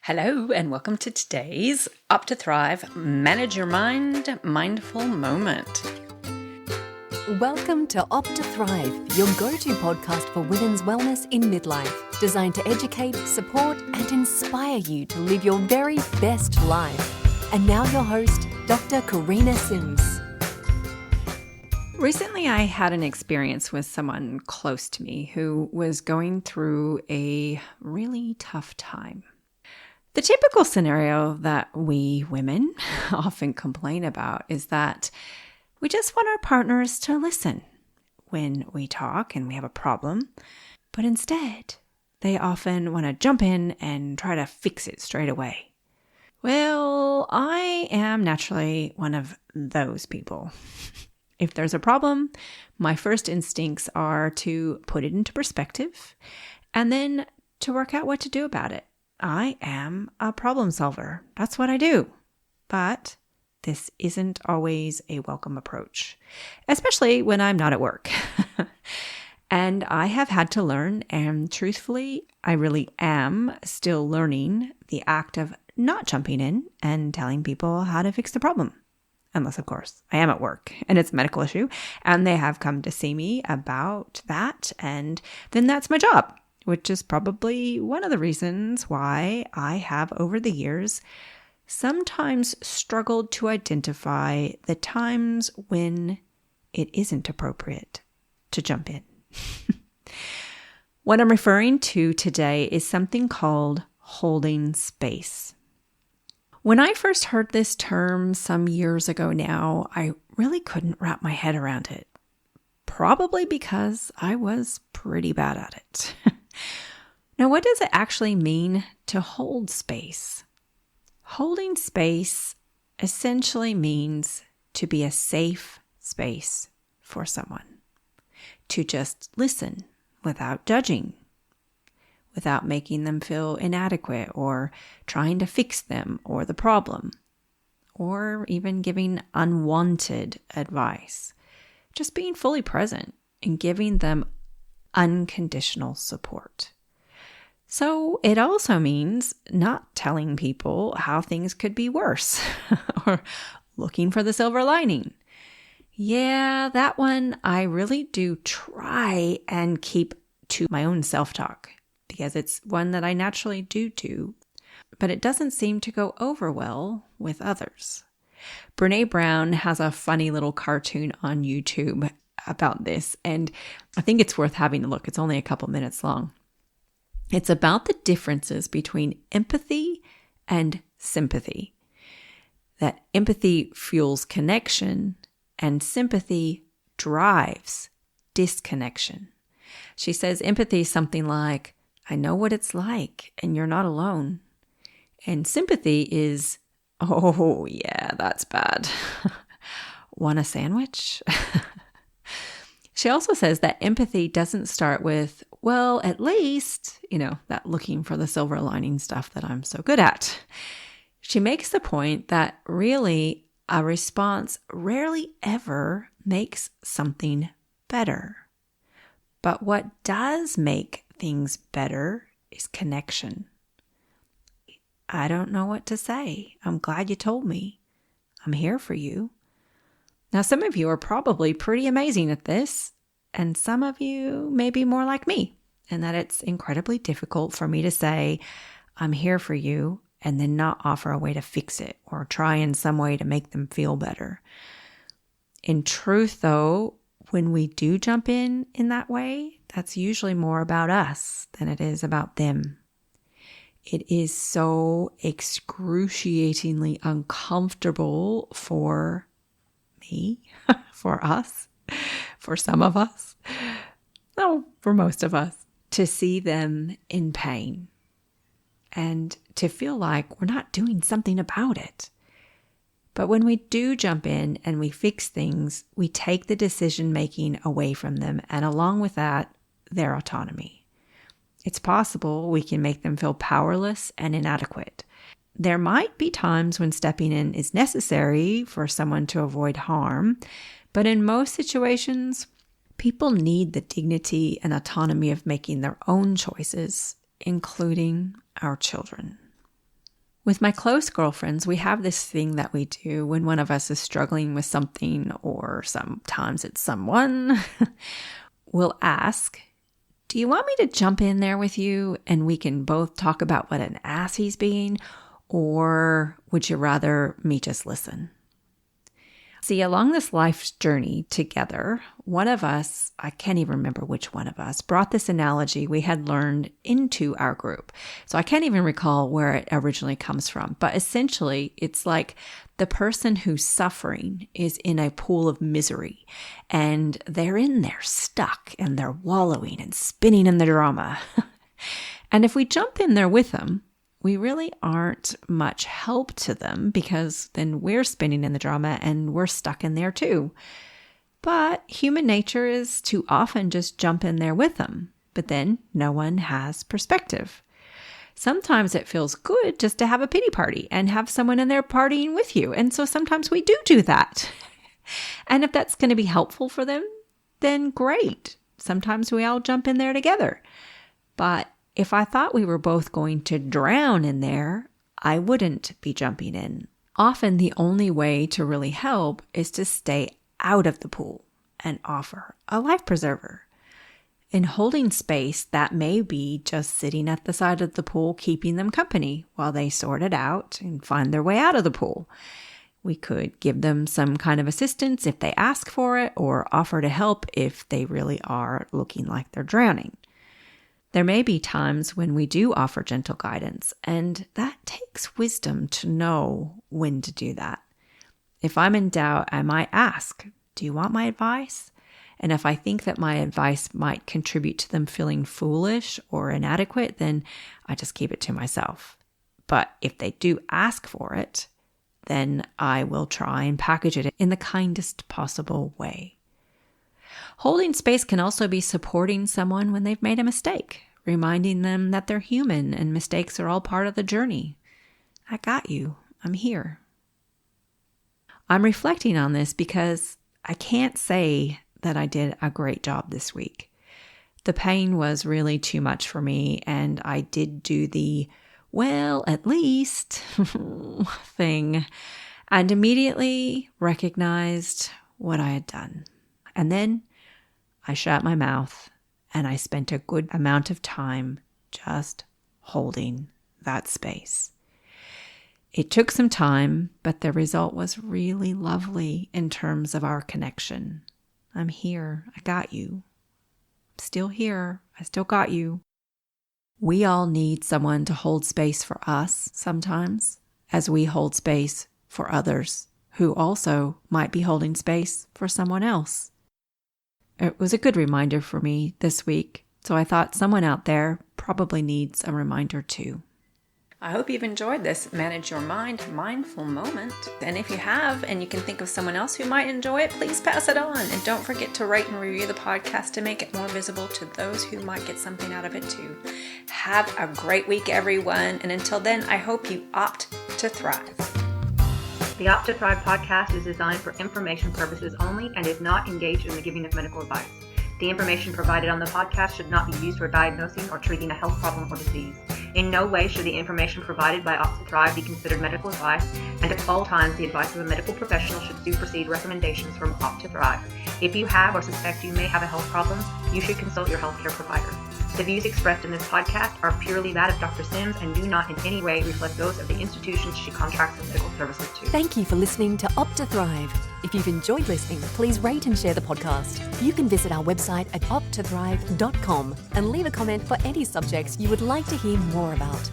Hello and welcome to today's Up to Thrive Manage Your Mind Mindful Moment. Welcome to Up to Thrive, your go-to podcast for women's wellness in midlife, designed to educate, support, and inspire you to live your very best life. And now your host, Dr. Karina Sims. Recently, I had an experience with someone close to me who was going through a really tough time. The typical scenario that we women often complain about is that we just want our partners to listen when we talk and we have a problem, but instead, they often want to jump in and try to fix it straight away. Well, I am naturally one of those people. If there's a problem, my first instincts are to put it into perspective and then to work out what to do about it. I am a problem solver. That's what I do. But this isn't always a welcome approach, especially when I'm not at work. And I have had to learn, and truthfully, I really am still learning the act of not jumping in and telling people how to fix the problem. Unless, of course, I am at work and it's a medical issue and they have come to see me about that, and then that's my job, which is probably one of the reasons why I have over the years sometimes struggled to identify the times when it isn't appropriate to jump in. What I'm referring to today is something called holding space. When I first heard this term some years ago now, I really couldn't wrap my head around it. Probably because I was pretty bad at it. Now, what does it actually mean to hold space? Holding space essentially means to be a safe space for someone, to just listen without judging, without making them feel inadequate or trying to fix them or the problem, or even giving unwanted advice. Just being fully present and giving them unconditional support. So it also means not telling people how things could be worse or looking for the silver lining. Yeah, that one I really do try and keep to my own self-talk because it's one that I naturally do, but it doesn't seem to go over well with others. Brene Brown has a funny little cartoon on YouTube about this, and I think it's worth having a look. It's only a couple minutes long. It's about the differences between empathy and sympathy. That empathy fuels connection and sympathy drives disconnection. She says empathy is something like, I know what it's like and you're not alone. And sympathy is, oh yeah, that's bad. Want a sandwich? She also says that empathy doesn't start with, well, at least, that looking for the silver lining stuff that I'm so good at. She makes the point that really a response rarely ever makes something better. But what does make things better is connection. I don't know what to say. I'm glad you told me. I'm here for you. Now, some of you are probably pretty amazing at this, and some of you may be more like me, and that it's incredibly difficult for me to say, I'm here for you, and then not offer a way to fix it or try in some way to make them feel better. In truth, though, when we do jump in that way, that's usually more about us than it is about them. It is so excruciatingly uncomfortable for me, for us, for some of us, no, for most of us, to see them in pain and to feel like we're not doing something about it. But when we do jump in and we fix things, we take the decision making away from them, and along with that, their autonomy. It's possible we can make them feel powerless and inadequate. There might be times when stepping in is necessary for someone to avoid harm, but in most situations, people need the dignity and autonomy of making their own choices, including our children. With my close girlfriends, we have this thing that we do when one of us is struggling with something, or sometimes it's someone. We'll ask, do you want me to jump in there with you and we can both talk about what an ass he's being, or would you rather me just listen? See, along this life's journey together, one of us, I can't even remember which one of us, brought this analogy we had learned into our group. So I can't even recall where it originally comes from. But essentially, it's like the person who's suffering is in a pool of misery and they're in there stuck and they're wallowing and spinning in the drama. And if we jump in there with them, we really aren't much help to them, because then we're spinning in the drama and we're stuck in there too. But human nature is to often just jump in there with them, but then no one has perspective. Sometimes it feels good just to have a pity party and have someone in there partying with you. And so sometimes we do that. And if that's going to be helpful for them, then great. Sometimes we all jump in there together. But if I thought we were both going to drown in there, I wouldn't be jumping in. Often the only way to really help is to stay out of the pool and offer a life preserver. In holding space, that may be just sitting at the side of the pool, keeping them company while they sort it out and find their way out of the pool. We could give them some kind of assistance if they ask for it, or offer to help if they really are looking like they're drowning. There may be times when we do offer gentle guidance, and that takes wisdom to know when to do that. If I'm in doubt, I might ask, do you want my advice? And if I think that my advice might contribute to them feeling foolish or inadequate, then I just keep it to myself. But if they do ask for it, then I will try and package it in the kindest possible way. Holding space can also be supporting someone when they've made a mistake, reminding them that they're human and mistakes are all part of the journey. I got you. I'm here. I'm reflecting on this because I can't say that I did a great job this week. The pain was really too much for me, and I did do the, well, at least thing, and immediately recognized what I had done. And then I shut my mouth and I spent a good amount of time just holding that space. It took some time, but the result was really lovely in terms of our connection. I'm here. I got you. I'm still here. I still got you. We all need someone to hold space for us sometimes, as we hold space for others who also might be holding space for someone else. It was a good reminder for me this week, so I thought someone out there probably needs a reminder too. I hope you've enjoyed this Manage Your Mind mindful moment. And if you have, and you can think of someone else who might enjoy it, please pass it on. And don't forget to rate and review the podcast to make it more visible to those who might get something out of it too. Have a great week, everyone. And until then, I hope you opt to thrive. The Opt to Thrive podcast is designed for information purposes only and is not engaged in the giving of medical advice. The information provided on the podcast should not be used for diagnosing or treating a health problem or disease. In no way should the information provided by Opt to Thrive be considered medical advice, and at all times the advice of a medical professional should supersede recommendations from Opt to Thrive. If you have or suspect you may have a health problem, you should consult your healthcare provider. The views expressed in this podcast are purely that of Dr. Sims and do not in any way reflect those of the institutions she contracts with medical services to. Thank you for listening to Opt to Thrive. If you've enjoyed listening, please rate and share the podcast. You can visit our website at opttothrive.com and leave a comment for any subjects you would like to hear more about.